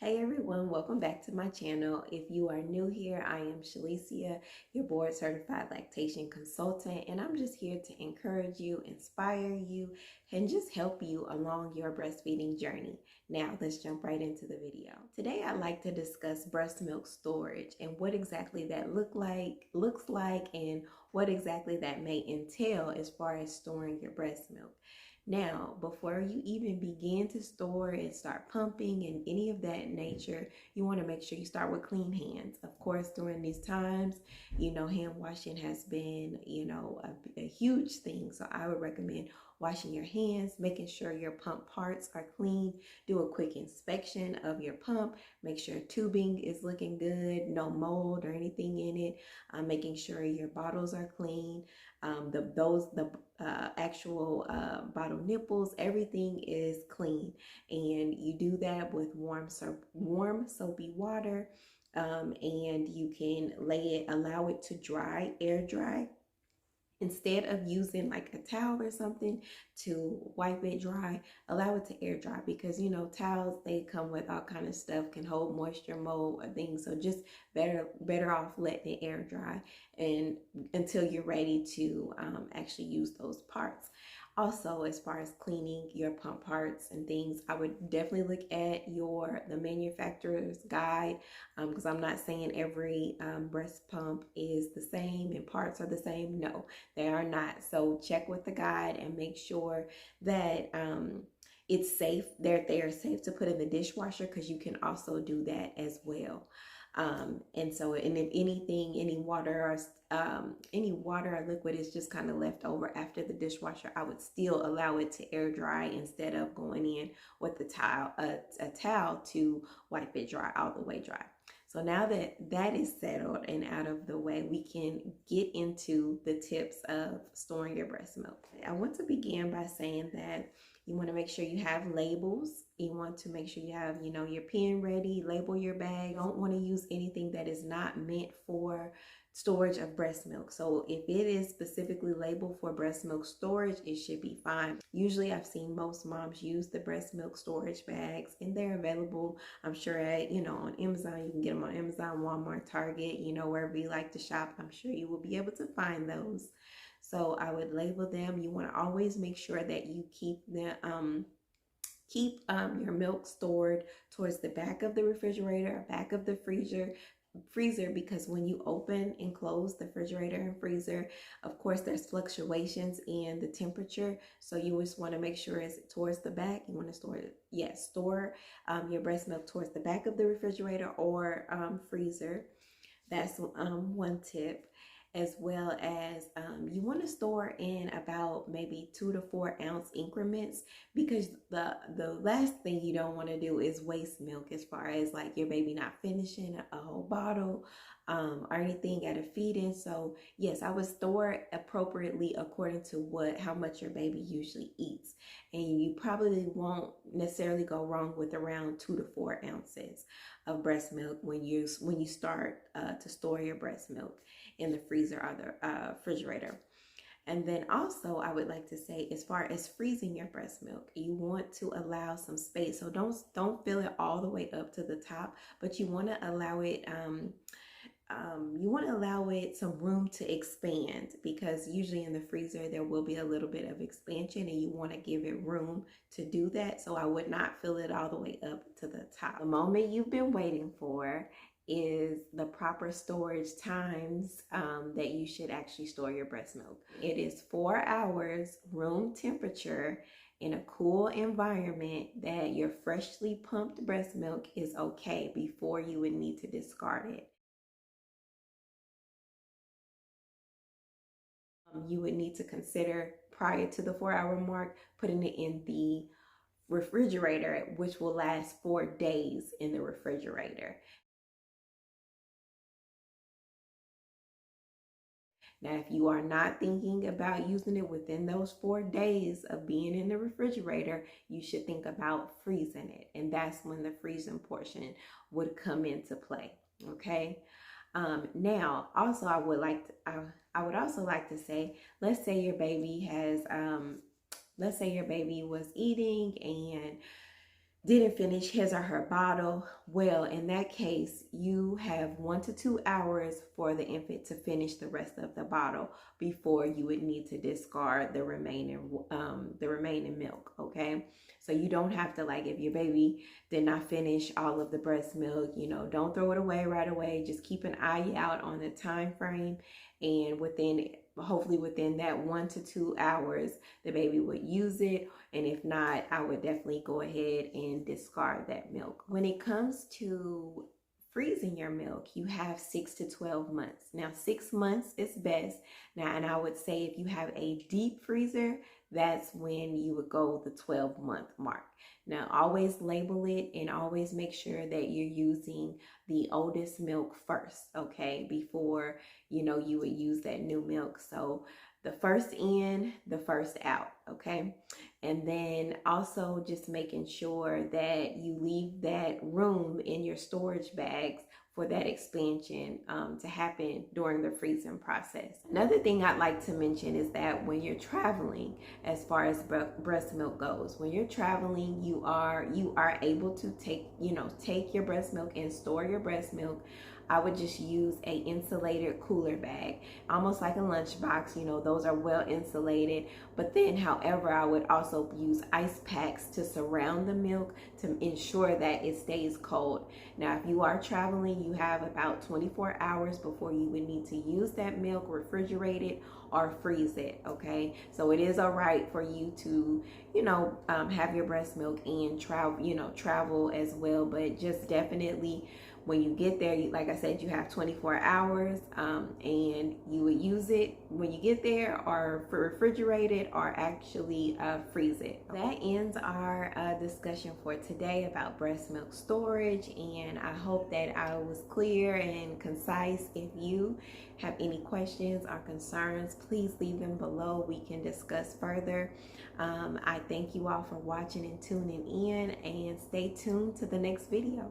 Hey everyone, welcome back to my channel. If you are new here, I am Shalicia, your board certified lactation consultant, and I'm just here to encourage you, inspire you, and just help you along your breastfeeding journey. Now let's jump right into the video. Today I'd like to discuss breast milk storage and what exactly that looks like and what exactly that may entail as far as storing your breast milk. Now, before you even begin to store and start pumping and any of that nature, you want to make sure you start with clean hands. Of course, during these times, hand washing has been, a huge thing. So I would recommend washing your hands, making sure your pump parts are clean. Do a quick inspection of your pump. Make sure tubing is looking good, no mold or anything in it. Making sure your bottles are clean. The actual bottle nipples, everything is clean, and you do that with warm soapy water, and you can allow it to dry, air dry. Instead of using like a towel or something to wipe it dry, allow it to air dry, because towels, they come with all kind of stuff, can hold moisture, mold, or things. So just better off letting it air dry and until you're ready to actually use those parts. Also, as far as cleaning your pump parts and things, I would definitely look at the manufacturer's guide, because I'm not saying every breast pump is the same and parts are the same. No, they are not. So check with the guide and make sure that it's safe. They are safe to put in the dishwasher, because you can also do that as well. And if anything, any water or liquid is just kind of left over after the dishwasher, I would still allow it to air dry instead of going in with a towel to wipe it dry, all the way dry. So now that that is settled and out of the way, we can get into the tips of storing your breast milk. I want to begin by saying that you want to make sure you have labels. You want to make sure you have, your pen ready, label your bag. You don't want to use anything that is not meant for storage of breast milk. So if it is specifically labeled for breast milk storage, it should be fine. Usually I've seen most moms use the breast milk storage bags, and they're available, I'm sure, at, on Amazon. You can get them on Amazon, Walmart, Target, wherever you like to shop. I'm sure you will be able to find those. So I would label them. You want to always make sure that you keep your milk stored towards the back of the refrigerator, back of the freezer, because when you open and close the refrigerator and freezer, of course there's fluctuations in the temperature, so you just want to make sure it's towards the back. You want to store your breast milk towards the back of the refrigerator or freezer. That's one tip. As well as you want to store in about maybe 2 to 4 ounce increments, because the last thing you don't want to do is waste milk, as far as like your baby not finishing a whole bottle or anything at a feed-in. So yes, I would store appropriately according to how much your baby usually eats, and you probably won't necessarily go wrong with around 2 to 4 ounces of breast milk when you start to store your breast milk in the freezer or the refrigerator. And then also, I would like to say, as far as freezing your breast milk, you want to allow some space. So don't fill it all the way up to the top, but you want to allow it some room to expand, because usually in the freezer there will be a little bit of expansion, and you want to give it room to do that. So I would not fill it all the way up to the top. The moment you've been waiting for is the proper storage times that you should actually store your breast milk. It is 4 hours room temperature in a cool environment that your freshly pumped breast milk is okay before you would need to discard it. You would need to consider, prior to the 4-hour mark, putting it in the refrigerator, which will last 4 days in the refrigerator. Now, if you are not thinking about using it within those 4 days of being in the refrigerator, you should think about freezing it. And that's when the freezing portion would come into play. Okay. Now, also, I would also like to say, let's say your baby was eating, and didn't finish his or her bottle, well, in that case, you have 1 to 2 hours for the infant to finish the rest of the bottle before you would need to discard the remaining milk. Okay, so you don't have to, like, if your baby did not finish all of the breast milk, you know, don't throw it away right away. Just keep an eye out on the time frame, and hopefully within that 1 to 2 hours, the baby would use it. And if not, I would definitely go ahead and discard that milk. When it comes to freezing your milk, you have 6 to 12 months. Now, 6 months is best. Now, and I would say if you have a deep freezer, that's when you would go the 12-month mark. Now, always label it and always make sure that you're using the oldest milk first, okay, before, you know, you would use that new milk. So the first in, the first out, okay? And then also just making sure that you leave that room in your storage bags for that expansion to happen during the freezing process. Another thing I'd like to mention is that when you're traveling, as far as breast milk goes, when you're traveling, you are able to take your breast milk and store your breast milk. I would just use a insulated cooler bag, almost like a lunchbox. You know, those are well insulated. But then, however, I would also use ice packs to surround the milk to ensure that it stays cold. Now, if you are traveling, you have about 24 hours before you would need to use that milk, refrigerate it or freeze it, okay? So it is all right for you to, have your breast milk and travel as well, but just definitely when you get there, like I said, you have 24 hours and you would use it when you get there, or refrigerate it, or actually freeze it. That ends our discussion for today about breast milk storage, and I hope that I was clear and concise. If you have any questions or concerns, please leave them below. We can discuss further. I thank you all for watching and tuning in, and stay tuned to the next video.